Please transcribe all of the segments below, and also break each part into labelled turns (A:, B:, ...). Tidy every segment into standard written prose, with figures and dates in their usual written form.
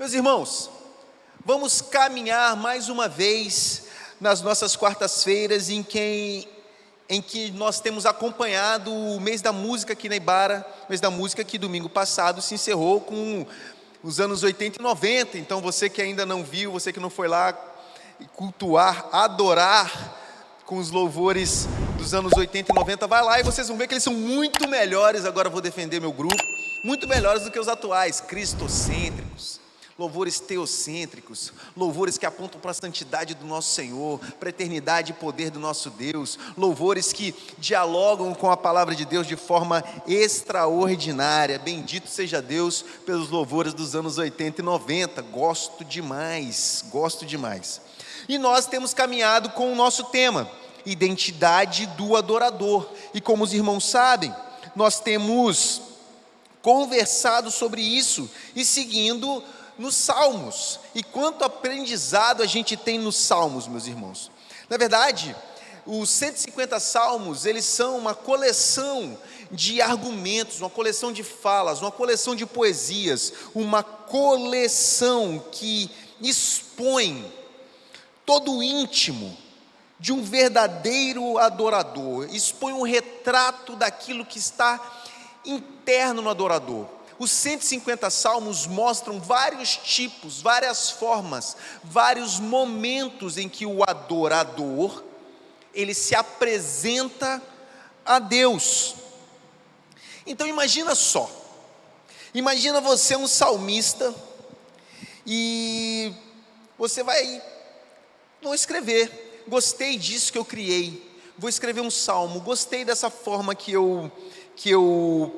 A: Meus irmãos, vamos caminhar mais uma vez nas nossas quartas-feiras em que nós temos acompanhado o mês da música aqui na Ibara, mês da música que domingo passado se encerrou com os anos 80 e 90, então você que ainda não viu, você que não foi lá cultuar, adorar com os louvores dos anos 80 e 90, vai lá e vocês vão ver que eles são muito melhores, agora eu vou defender meu grupo, muito melhores do que os atuais, cristocêntricos, louvores teocêntricos, louvores que apontam para a santidade do nosso Senhor, para a eternidade e poder do nosso Deus, louvores que dialogam com a palavra de Deus de forma extraordinária. Bendito seja Deus pelos louvores dos anos 80 e 90, gosto demais. E nós temos caminhado com o nosso tema, identidade do adorador, e como os irmãos sabem, nós temos conversado sobre isso e seguindo nos Salmos. E quanto aprendizado a gente tem nos Salmos, meus irmãos. Na verdade, os 150 Salmos, eles são uma coleção de argumentos, uma coleção de falas, uma coleção de poesias, uma coleção que expõe todo o íntimo de um verdadeiro adorador, expõe um retrato daquilo que está interno no adorador. Os 150 salmos mostram vários tipos, várias formas, vários momentos em que o adorador, ele se apresenta a Deus. Então imagina só, imagina você um salmista, e você vou escrever, gostei disso que eu criei, vou escrever um salmo, gostei dessa forma que eu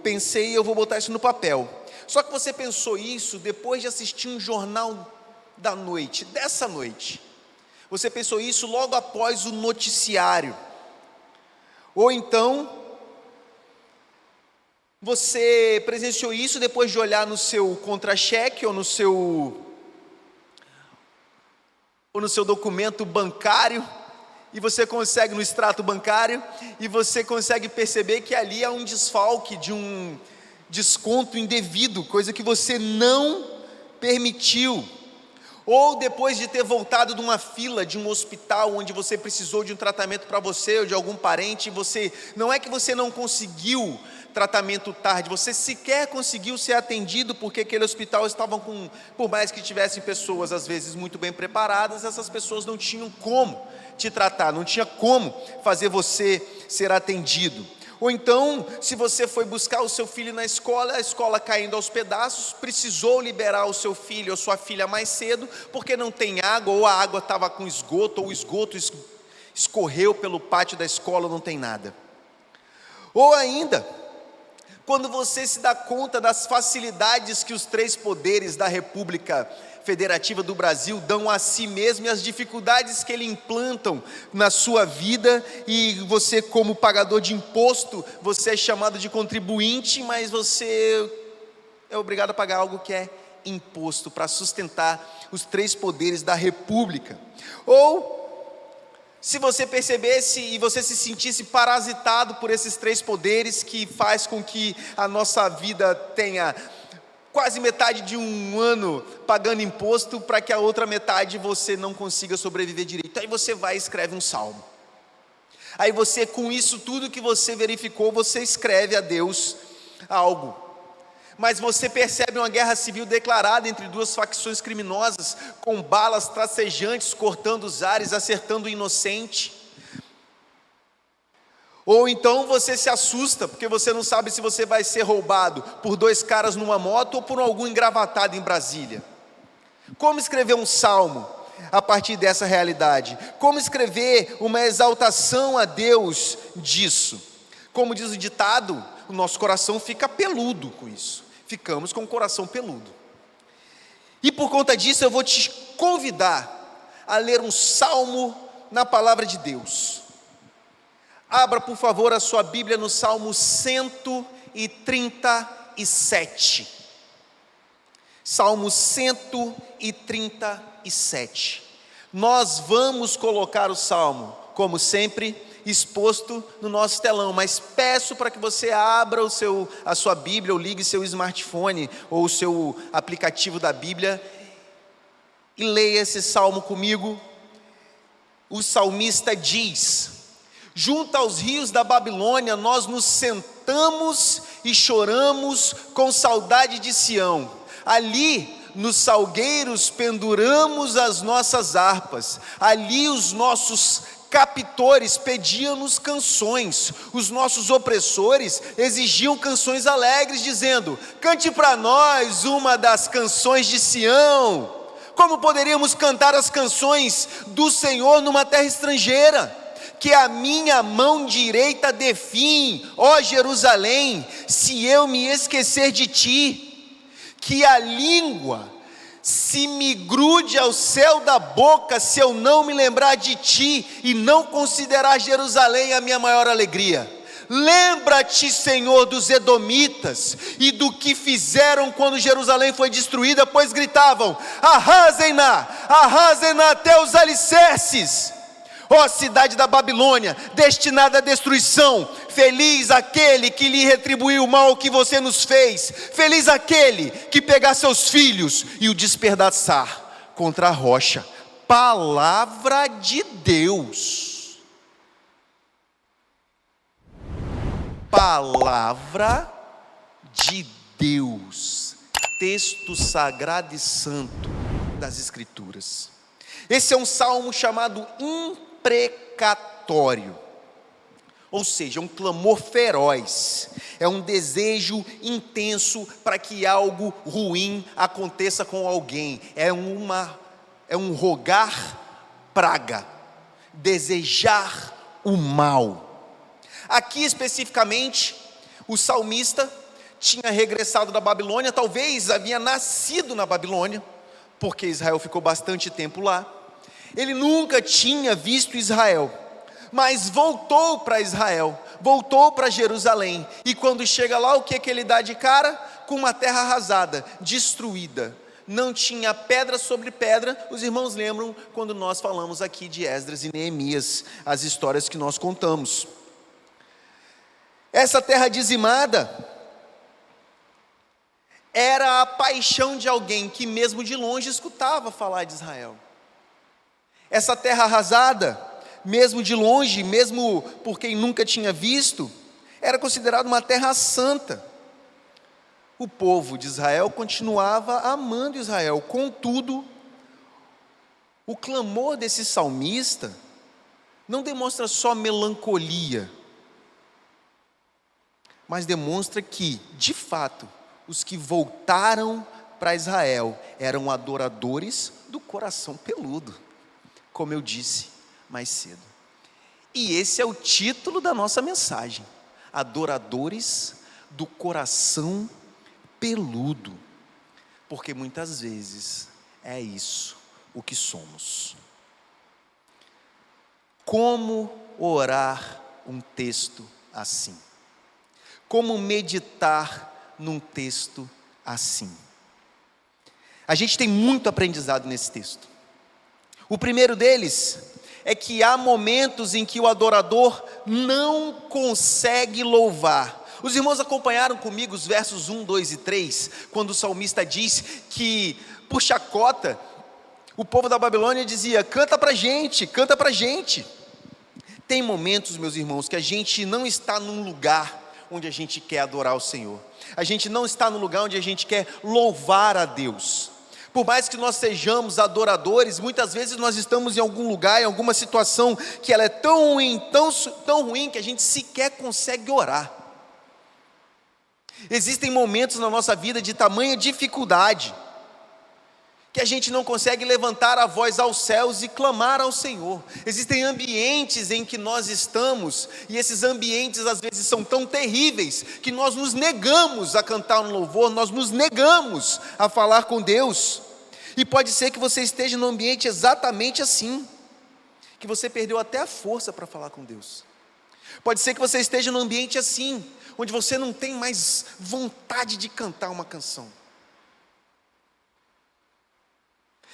A: pensei, eu vou botar isso no papel. Só que você pensou isso depois de assistir um jornal dessa noite. Você pensou isso logo após o noticiário. Ou então, você presenciou isso depois de olhar no seu contra-cheque ou no seu documento bancário, e você consegue, no extrato bancário, e você consegue perceber que ali há um desfalque de um desconto indevido, coisa que você não permitiu. Ou depois de ter voltado de uma fila de um hospital onde você precisou de um tratamento para você ou de algum parente, não é que você não conseguiu tratamento tarde, você sequer conseguiu ser atendido, porque aquele hospital estava por mais que tivessem pessoas às vezes muito bem preparadas, essas pessoas não tinham como te tratar, não tinha como fazer você ser atendido. Ou então, se você foi buscar o seu filho na escola, a escola caindo aos pedaços, precisou liberar o seu filho ou sua filha mais cedo, porque não tem água, ou a água estava com esgoto, ou o esgoto escorreu pelo pátio da escola, não tem nada. Ou ainda, quando você se dá conta das facilidades que os três poderes da República Federativa do Brasil dão a si mesmo, e as dificuldades que eles implantam na sua vida, e você, como pagador de imposto, você é chamado de contribuinte, mas você é obrigado a pagar algo que é imposto para sustentar os três poderes da República. Ou se você percebesse e você se sentisse parasitado por esses três poderes, que faz com que a nossa vida tenha quase metade de um ano pagando imposto, para que a outra metade você não consiga sobreviver direito. Aí você vai e escreve um salmo. Aí você, com isso tudo que você verificou, você escreve a Deus algo. Mas você percebe uma guerra civil declarada entre duas facções criminosas, com balas tracejantes cortando os ares, acertando o inocente. Ou então você se assusta, porque você não sabe se você vai ser roubado por dois caras numa moto ou por algum engravatado em Brasília. Como escrever um salmo a partir dessa realidade? Como escrever uma exaltação a Deus disso? Como diz o ditado, o nosso coração fica peludo com isso. Ficamos com o coração peludo. E por conta disso eu vou te convidar a ler um salmo na palavra de Deus. Abra, por favor, a sua Bíblia no Salmo 137. Salmo 137. Nós vamos colocar o salmo, como sempre, exposto no nosso telão, mas peço para que você abra a sua Bíblia, ou ligue seu smartphone, ou o seu aplicativo da Bíblia, e leia esse salmo comigo. O salmista diz: junto aos rios da Babilônia nós nos sentamos e choramos com saudade de Sião. Ali nos salgueiros penduramos as nossas harpas. Ali os nossos captores pediam-nos canções. Os nossos opressores exigiam canções alegres, dizendo: cante para nós uma das canções de Sião. Como poderíamos cantar as canções do Senhor numa terra estrangeira? Que a minha mão direita dê fim, ó Jerusalém, se eu me esquecer de ti. Que a língua se me grude ao céu da boca, se eu não me lembrar de ti e não considerar Jerusalém a minha maior alegria. Lembra-te, Senhor, dos edomitas e do que fizeram quando Jerusalém foi destruída, pois gritavam: arrasem-na, arrasem-na até os alicerces. Ó cidade da Babilônia, destinada à destruição, feliz aquele que lhe retribuiu o mal que você nos fez. Feliz aquele que pegar seus filhos e o despedaçar contra a rocha. Palavra de Deus. Palavra de Deus, texto sagrado e santo das Escrituras. Esse é um salmo chamado imprecatório, ou seja, um clamor feroz, é um desejo intenso para que algo ruim aconteça com alguém, é um rogar praga, desejar o mal. Aqui especificamente, o salmista tinha regressado da Babilônia, talvez havia nascido na Babilônia, porque Israel ficou bastante tempo lá. Ele nunca tinha visto Israel, mas voltou para Israel, voltou para Jerusalém, e quando chega lá, o que ele dá de cara? Com uma terra arrasada, destruída, não tinha pedra sobre pedra. Os irmãos lembram quando nós falamos aqui de Esdras e Neemias, as histórias que nós contamos. Essa terra dizimada era a paixão de alguém que mesmo de longe escutava falar de Israel. Essa terra arrasada, mesmo de longe, mesmo por quem nunca tinha visto, era considerada uma terra santa. O povo de Israel continuava amando Israel, contudo, o clamor desse salmista não demonstra só melancolia, mas demonstra que, de fato, os que voltaram para Israel eram adoradores do coração peludo, como eu disse mais cedo. E esse é o título da nossa mensagem: adoradores do coração peludo, porque muitas vezes é isso o que somos. Como orar um texto assim? Como meditar num texto assim? A gente tem muito aprendizado nesse texto. O primeiro deles é que há momentos em que o adorador não consegue louvar. Os irmãos acompanharam comigo os versos 1, 2 e 3, quando o salmista diz que, por chacota, o povo da Babilônia dizia: canta pra gente, canta pra gente. Tem momentos, meus irmãos, que a gente não está num lugar onde a gente quer adorar o Senhor. A gente não está no lugar onde a gente quer louvar a Deus. Por mais que nós sejamos adoradores, muitas vezes nós estamos em algum lugar, em alguma situação que ela é tão ruim, tão ruim, que a gente sequer consegue orar. Existem momentos na nossa vida de tamanha dificuldade, que a gente não consegue levantar a voz aos céus e clamar ao Senhor. Existem ambientes em que nós estamos, e esses ambientes às vezes são tão terríveis, que nós nos negamos a cantar um louvor, nós nos negamos a falar com Deus. E pode ser que você esteja num ambiente exatamente assim, que você perdeu até a força para falar com Deus. Pode ser que você esteja num ambiente assim, onde você não tem mais vontade de cantar uma canção.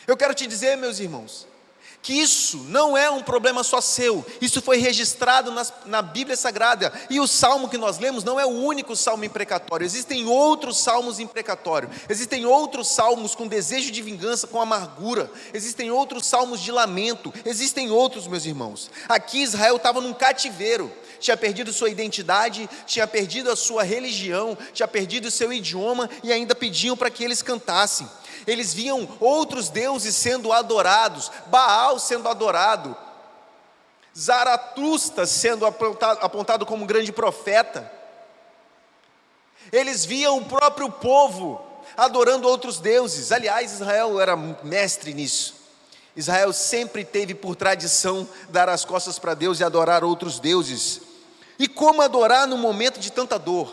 A: Eu quero te dizer, meus irmãos, que isso não é um problema só seu, isso foi registrado na Bíblia Sagrada, e o salmo que nós lemos não é o único salmo imprecatório, existem outros salmos imprecatórios, existem outros salmos com desejo de vingança, com amargura, existem outros salmos de lamento, existem outros, meus irmãos. Aqui Israel estava num cativeiro, tinha perdido sua identidade, tinha perdido a sua religião, tinha perdido o seu idioma, e ainda pediam para que eles cantassem. Eles viam outros deuses sendo adorados, Baal sendo adorado, Zaratustra sendo apontado como um grande profeta. Eles viam o próprio povo adorando outros deuses. Aliás, Israel era mestre nisso. Israel sempre teve por tradição dar as costas para Deus e adorar outros deuses. E como adorar no momento de tanta dor?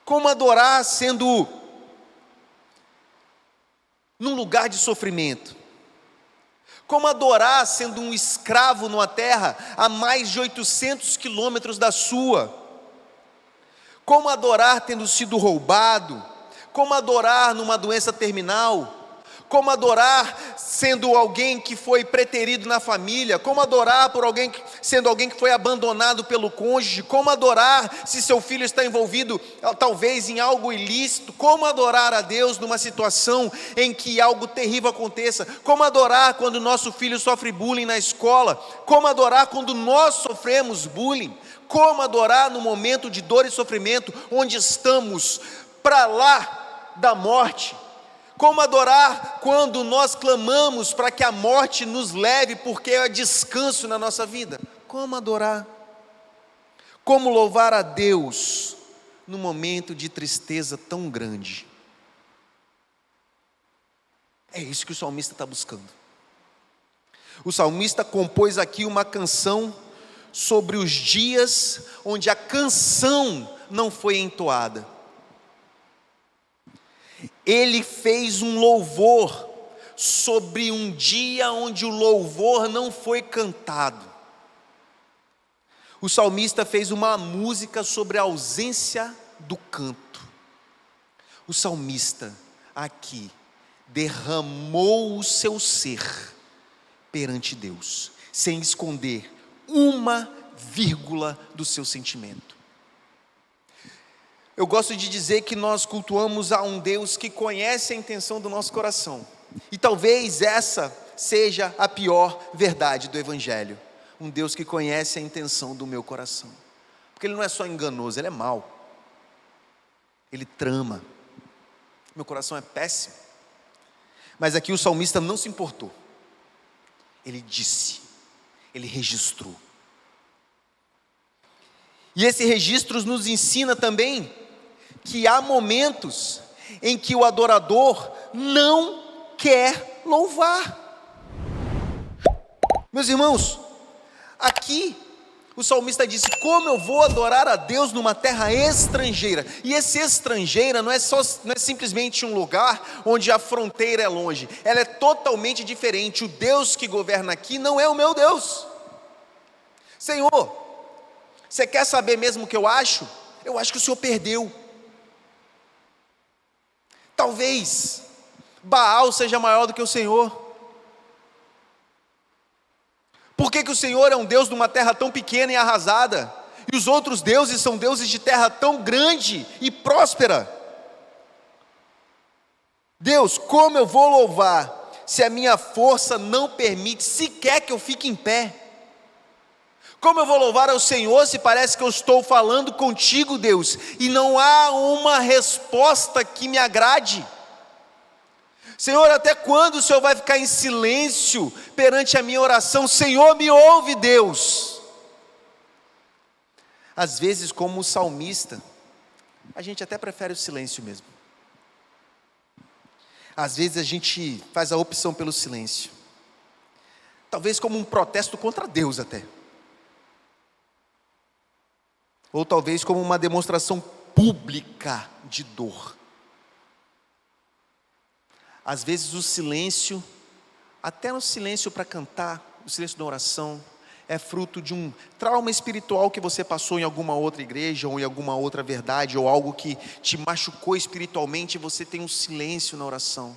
A: Como adorar sendo num lugar de sofrimento? Como adorar sendo um escravo numa terra a mais de 800 quilômetros da sua? Como adorar tendo sido roubado? Como adorar numa doença terminal? Como adorar sendo alguém que foi preterido na família? Como adorar sendo alguém que foi abandonado pelo cônjuge? Como adorar se seu filho está envolvido talvez em algo ilícito? Como adorar a Deus numa situação em que algo terrível aconteça? Como adorar quando nosso filho sofre bullying na escola? Como adorar quando nós sofremos bullying? Como adorar no momento de dor e sofrimento, onde estamos para lá da morte? Como adorar quando nós clamamos para que a morte nos leve, porque é descanso na nossa vida? Como adorar? Como louvar a Deus num momento de tristeza tão grande? É isso que o salmista está buscando. O salmista compôs aqui uma canção sobre os dias onde a canção não foi entoada. Ele fez um louvor sobre um dia onde o louvor não foi cantado. O salmista fez uma música sobre a ausência do canto. O salmista aqui derramou o seu ser perante Deus, sem esconder uma vírgula do seu sentimento. Eu gosto de dizer que nós cultuamos a um Deus que conhece a intenção do nosso coração. E talvez essa seja a pior verdade do Evangelho. Um Deus que conhece a intenção do meu coração. Porque Ele não é só enganoso, Ele é mau. Ele trama. Meu coração é péssimo. Mas aqui o salmista não se importou. Ele disse, ele registrou. E esse registro nos ensina também que há momentos em que o adorador não quer louvar. Meus irmãos, aqui o salmista disse: como eu vou adorar a Deus numa terra estrangeira? E esse estrangeira não é simplesmente um lugar onde a fronteira é longe, ela é totalmente diferente. O Deus que governa aqui não é o meu Deus. Senhor, você quer saber mesmo o que eu acho? Eu acho que o Senhor perdeu. Talvez Baal seja maior do que o Senhor. Por que o Senhor é um Deus de uma terra tão pequena e arrasada, e os outros deuses são deuses de terra tão grande e próspera? Deus, como eu vou louvar se a minha força não permite sequer que eu fique em pé? Como eu vou louvar ao Senhor se parece que eu estou falando contigo, Deus, e não há uma resposta que me agrade? Senhor, até quando o Senhor vai ficar em silêncio perante a minha oração? Senhor, me ouve, Deus. Às vezes, como o salmista, a gente até prefere o silêncio mesmo. Às vezes a gente faz a opção pelo silêncio, talvez como um protesto contra Deus até, ou talvez como uma demonstração pública de dor. Às vezes o silêncio, até no silêncio para cantar, o silêncio da oração, é fruto de um trauma espiritual que você passou em alguma outra igreja, ou em alguma outra verdade, ou algo que te machucou espiritualmente, e você tem um silêncio na oração.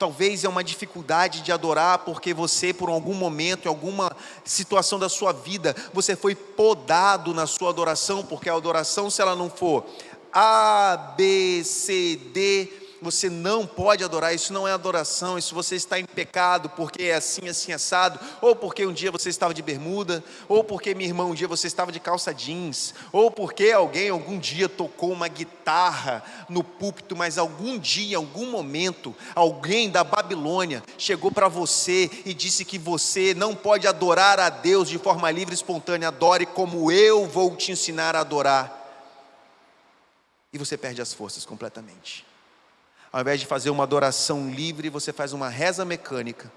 A: Talvez é uma dificuldade de adorar porque você, por algum momento, em alguma situação da sua vida, você foi podado na sua adoração, porque a adoração, se ela não for A, B, C, D, você não pode adorar. Isso não é adoração. Isso você está em pecado porque é assim, assim, assado, ou porque um dia você estava de bermuda, ou porque, minha irmã, um dia você estava de calça jeans, ou porque alguém algum dia tocou uma guitarra no púlpito, mas algum dia, em algum momento, alguém da Babilônia chegou para você e disse que você não pode adorar a Deus de forma livre e espontânea. Adore como eu vou te ensinar a adorar. E você perde as forças completamente. Ao invés de fazer uma adoração livre, você faz uma reza mecânica,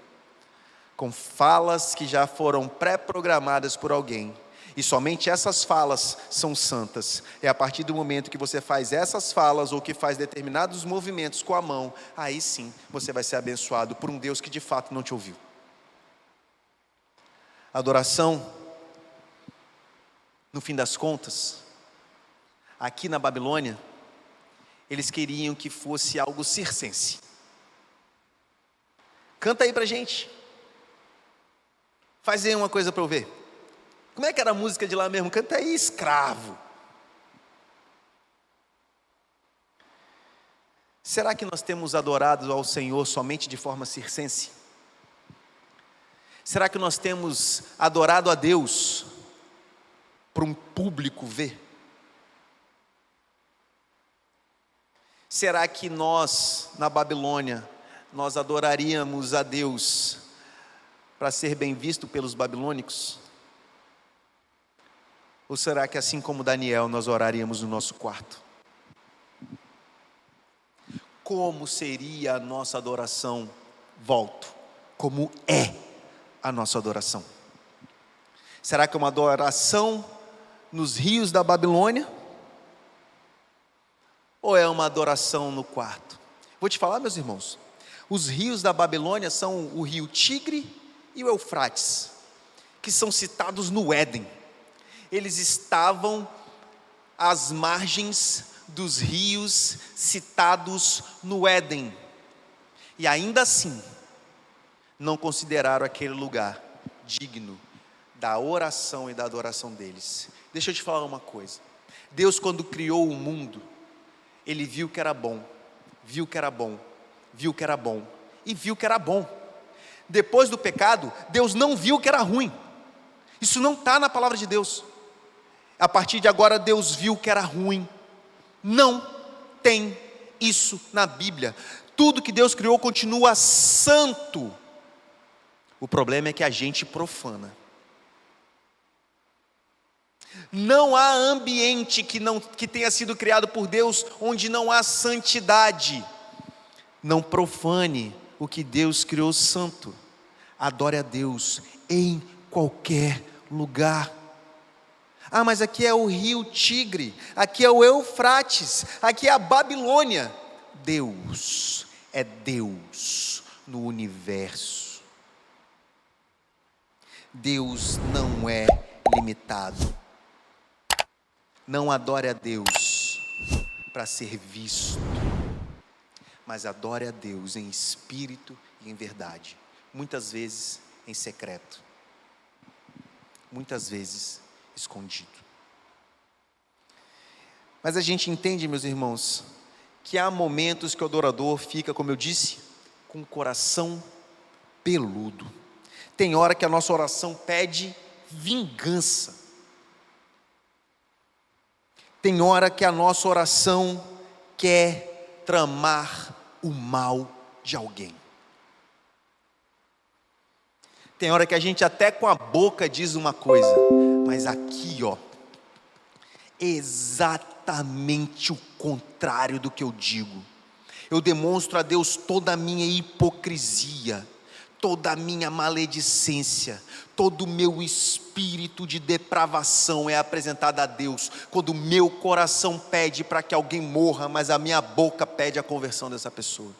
A: com falas que já foram pré-programadas por alguém. E somente essas falas são santas. É a partir do momento que você faz essas falas, ou que faz determinados movimentos com a mão, aí sim, você vai ser abençoado por um Deus que de fato não te ouviu. Adoração, no fim das contas, aqui na Babilônia, eles queriam que fosse algo circense. Canta aí pra gente. Faz aí uma coisa para eu ver. Como é que era a música de lá mesmo? Canta aí, escravo. Será que nós temos adorado ao Senhor somente de forma circense? Será que nós temos adorado a Deus para um público ver? Será que nós, na Babilônia, nós adoraríamos a Deus para ser bem visto pelos babilônicos? Ou será que, assim como Daniel, nós oraríamos no nosso quarto? Como seria a nossa adoração? Volto. Como é a nossa adoração? Será que é uma adoração nos rios da Babilônia? Ou é uma adoração no quarto? Vou te falar, meus irmãos, os rios da Babilônia são o rio Tigre e o Eufrates, que são citados no Éden. Eles estavam às margens dos rios citados no Éden, e ainda assim, não consideraram aquele lugar digno da oração e da adoração deles. Deixa eu te falar uma coisa. Deus, quando criou o mundo, Ele viu que era bom, viu que era bom, viu que era bom, e viu que era bom. Depois do pecado, Deus não viu que era ruim. Isso não está na palavra de Deus. A partir de agora, Deus viu que era ruim. Não tem isso na Bíblia. Tudo que Deus criou continua santo. O problema é que a gente profana. Não há ambiente que tenha sido criado por Deus onde não há santidade. Não profane o que Deus criou santo. Adore a Deus em qualquer lugar. Ah, mas aqui é o rio Tigre, aqui é o Eufrates, aqui é a Babilônia. Deus é Deus no universo. Deus não é limitado. Não adore a Deus para ser visto, mas adore a Deus em espírito e em verdade. Muitas vezes em secreto, muitas vezes escondido. Mas a gente entende, meus irmãos, que há momentos que o adorador fica, como eu disse, com o coração peludo. Tem hora que a nossa oração pede vingança. Tem hora que a nossa oração quer tramar o mal de alguém. Tem hora que a gente até com a boca diz uma coisa, mas aqui, exatamente o contrário do que eu digo. Eu demonstro a Deus toda a minha hipocrisia, toda a minha maledicência, todo o meu espírito de depravação é apresentado a Deus, quando o meu coração pede para que alguém morra, mas a minha boca pede a conversão dessa pessoa.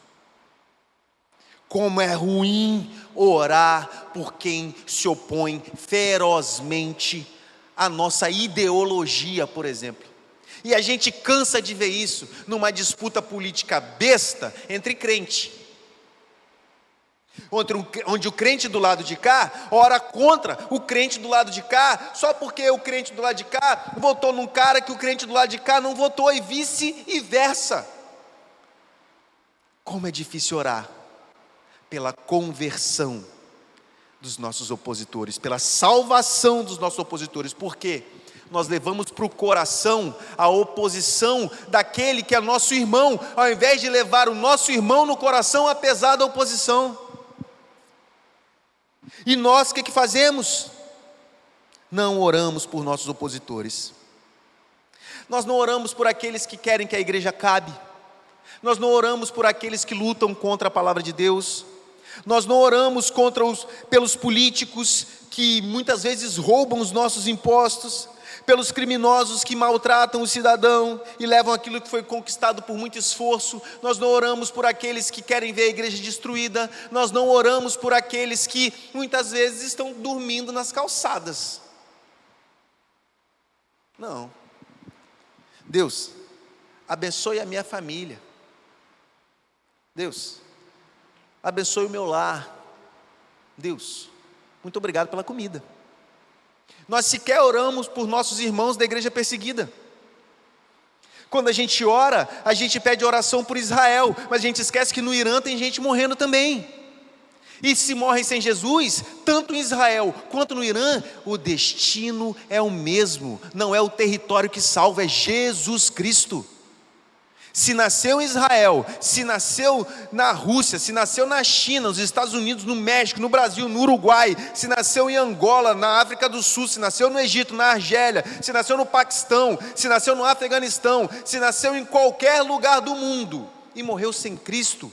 A: Como é ruim orar por quem se opõe ferozmente à nossa ideologia, por exemplo. E a gente cansa de ver isso numa disputa política besta entre crente. onde o crente do lado de cá ora contra o crente do lado de cá, só porque o crente do lado de cá votou num cara que o crente do lado de cá não votou, e vice-versa. Como é difícil orar pela conversão dos nossos opositores, pela salvação dos nossos opositores. Por quê? Nós levamos para o coração a oposição daquele que é nosso irmão, ao invés de levar o nosso irmão no coração, apesar da oposição. E nós o que fazemos? Não oramos por nossos opositores. Nós não oramos por aqueles que querem que a igreja acabe. Nós não oramos por aqueles que lutam contra a palavra de Deus. Nós não oramos pelos políticos que muitas vezes roubam os nossos impostos, pelos criminosos que maltratam o cidadão e levam aquilo que foi conquistado por muito esforço. Nós não oramos por aqueles que querem ver a igreja destruída. Nós não oramos por aqueles que muitas vezes estão dormindo nas calçadas. Não. Deus, abençoe a minha família. Deus, abençoe o meu lar. Deus, muito obrigado pela comida. Nós sequer oramos por nossos irmãos da igreja perseguida. Quando a gente ora, a gente pede oração por Israel, mas a gente esquece que no Irã tem gente morrendo também. E se morrem sem Jesus, tanto em Israel quanto no Irã, o destino é o mesmo. Não é o território que salva, é Jesus Cristo. Se nasceu em Israel, se nasceu na Rússia, se nasceu na China, nos Estados Unidos, no México, no Brasil, no Uruguai, se nasceu em Angola, na África do Sul, se nasceu no Egito, na Argélia, se nasceu no Paquistão, se nasceu no Afeganistão, se nasceu em qualquer lugar do mundo e morreu sem Cristo,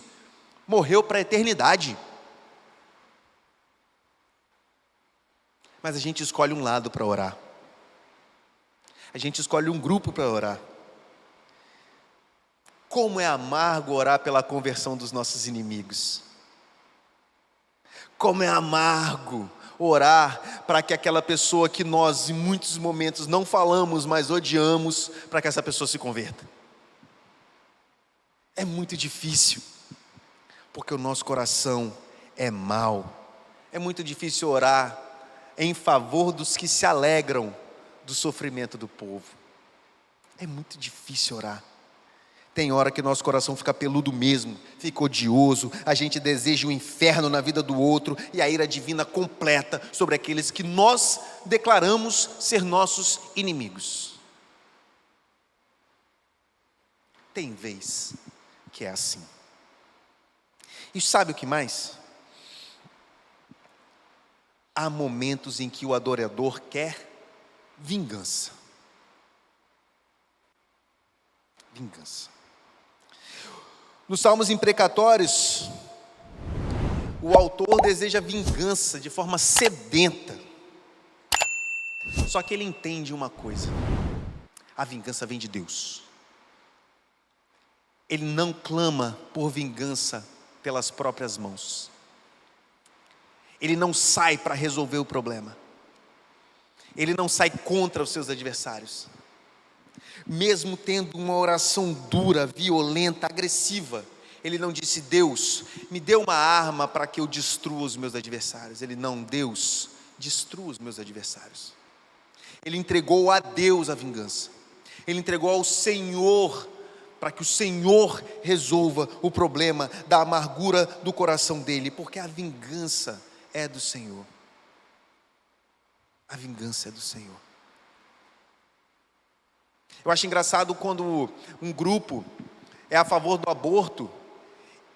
A: morreu para a eternidade. Mas a gente escolhe um lado para orar. A gente escolhe um grupo para orar. Como é amargo orar pela conversão dos nossos inimigos. Como é amargo orar para que aquela pessoa que nós em muitos momentos não falamos, mas odiamos, para que essa pessoa se converta. É muito difícil, porque o nosso coração é mau. É muito difícil orar em favor dos que se alegram do sofrimento do povo. É muito difícil orar. Tem hora que nosso coração fica peludo mesmo, fica odioso, a gente deseja o inferno na vida do outro e a ira divina completa sobre aqueles que nós declaramos ser nossos inimigos. Tem vez que é assim. E sabe o que mais? Há momentos em que o adorador quer vingança. Vingança. Nos Salmos imprecatórios, o autor deseja vingança de forma sedenta. Só que ele entende uma coisa: a vingança vem de Deus. Ele não clama por vingança pelas próprias mãos. Ele não sai para resolver o problema. Ele não sai contra os seus adversários. Mesmo tendo uma oração dura, violenta, agressiva, ele não disse: Deus, me dê uma arma para que eu destrua os meus adversários. Ele não: Deus, destrua os meus adversários. Ele entregou a Deus a vingança. Ele entregou ao Senhor, para que o Senhor resolva o problema da amargura do coração dele, porque a vingança é do Senhor. A vingança é do Senhor. Eu acho engraçado quando um grupo é a favor do aborto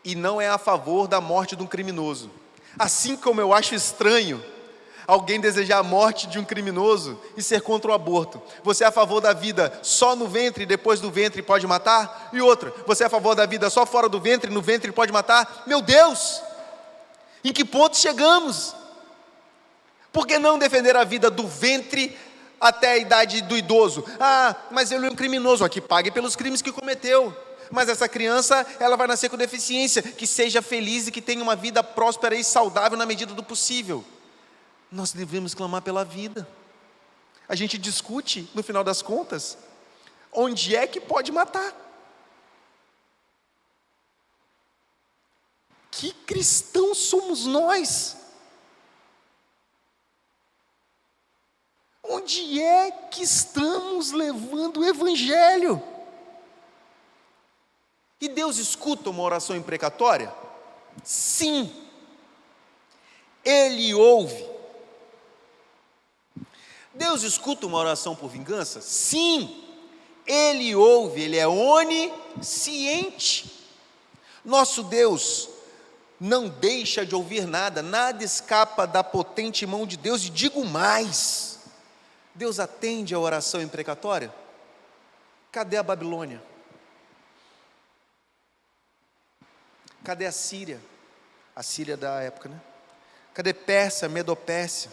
A: e não é a favor da morte de um criminoso. Assim como eu acho estranho alguém desejar a morte de um criminoso e ser contra o aborto. Você é a favor da vida só no ventre e depois do ventre pode matar? E outra, você é a favor da vida só fora do ventre e no ventre pode matar? Meu Deus! Em que ponto chegamos? Por que não defender a vida do ventre até a idade do idoso? Ah, mas ele é um criminoso, aqui pague pelos crimes que cometeu. Mas essa criança, ela vai nascer com deficiência, que seja feliz e que tenha uma vida próspera e saudável na medida do possível. Nós devemos clamar pela vida. A gente discute, no final das contas, onde é que pode matar. Que cristãos somos nós? Onde é que estamos levando o Evangelho? E Deus escuta uma oração imprecatória? Sim. Ele ouve. Deus escuta uma oração por vingança? Sim. Ele ouve, Ele é onisciente. Nosso Deus não deixa de ouvir nada, nada escapa da potente mão de Deus, e digo mais, Deus atende a oração imprecatória? Cadê a Babilônia? Cadê a Síria? A Síria da época, né? Cadê Pérsia, Medopérsia?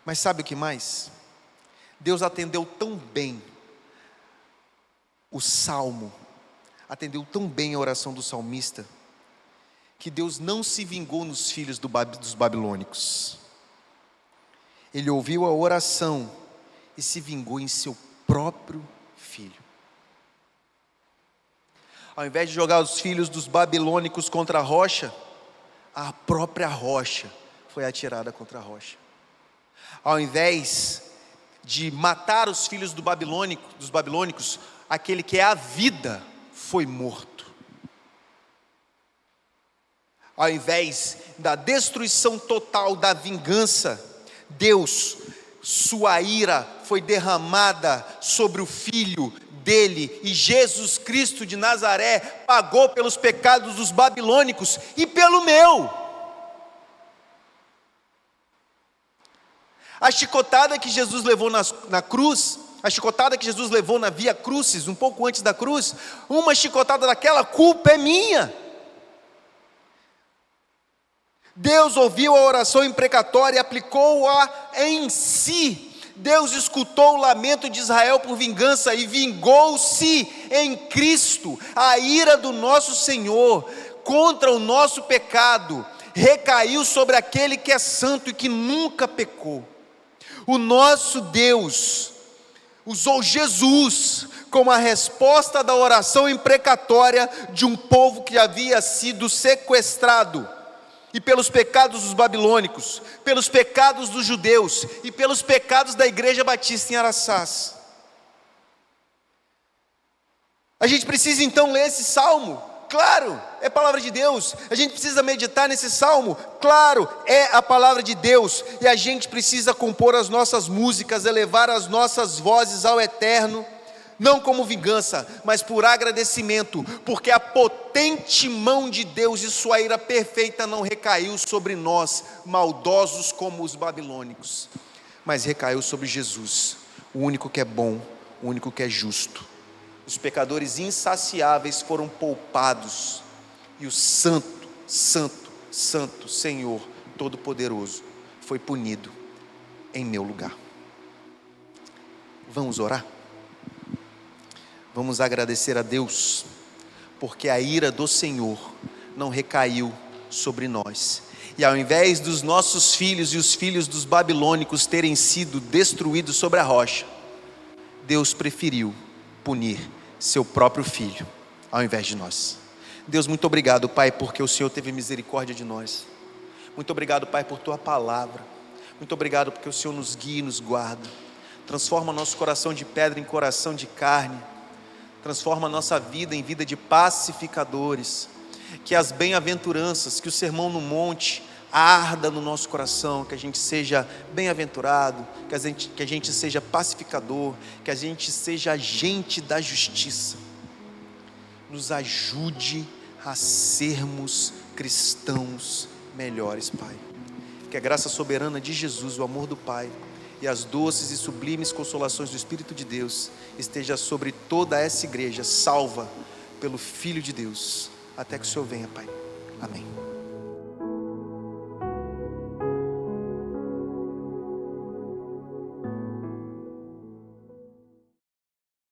A: Mas sabe o que mais? Deus atendeu tão bem o salmo, atendeu tão bem a oração do salmista, que Deus não se vingou nos filhos dos babilônicos. Ele ouviu a oração e se vingou em seu próprio filho. Ao invés de jogar os filhos dos babilônicos contra a rocha, a própria rocha foi atirada contra a rocha. Ao invés de matar os filhos dos babilônicos, aquele que é a vida foi morto. Ao invés da destruição total, da vingança, Deus, sua ira foi derramada sobre o Filho dele, e Jesus Cristo de Nazaré pagou pelos pecados dos babilônicos e pelo meu. A chicotada que Jesus levou na cruz, a chicotada que Jesus levou na Via Crucis, um pouco antes da cruz, uma chicotada daquela, culpa é minha. Deus ouviu a oração imprecatória e aplicou-a em si. Deus escutou o lamento de Israel por vingança e vingou-se em Cristo. A ira do nosso Senhor contra o nosso pecado recaiu sobre aquele que é santo e que nunca pecou. O nosso Deus usou Jesus como a resposta da oração imprecatória de um povo que havia sido sequestrado, e pelos pecados dos babilônicos, pelos pecados dos judeus e pelos pecados da Igreja Batista em Araçás. A gente precisa então ler esse salmo? Claro, é palavra de Deus. A gente precisa meditar nesse salmo? Claro, é a palavra de Deus. E a gente precisa compor as nossas músicas, elevar as nossas vozes ao Eterno, não como vingança, mas por agradecimento, porque a potente mão de Deus e sua ira perfeita não recaiu sobre nós, maldosos como os babilônicos, mas recaiu sobre Jesus, o único que é bom, o único que é justo. Os pecadores insaciáveis foram poupados, e o santo, santo, santo Senhor Todo-Poderoso foi punido em meu lugar. Vamos orar? Vamos agradecer a Deus, porque a ira do Senhor não recaiu sobre nós. E ao invés dos nossos filhos e os filhos dos babilônicos terem sido destruídos sobre a rocha, Deus preferiu punir seu próprio filho, ao invés de nós. Deus, muito obrigado, Pai, porque o Senhor teve misericórdia de nós. Muito obrigado, Pai, por Tua palavra. Muito obrigado porque o Senhor nos guia e nos guarda. Transforma nosso coração de pedra em coração de carne. Transforma a nossa vida em vida de pacificadores. Que as bem-aventuranças, que o sermão no monte arda no nosso coração, que a gente seja bem-aventurado, que a gente seja pacificador, que a gente seja agente da justiça. Nos ajude a sermos cristãos melhores, Pai. Que a graça soberana de Jesus, o amor do Pai e as doces e sublimes consolações do Espírito de Deus esteja sobre toda essa igreja, salva pelo Filho de Deus, até que o Senhor venha, Pai. Amém.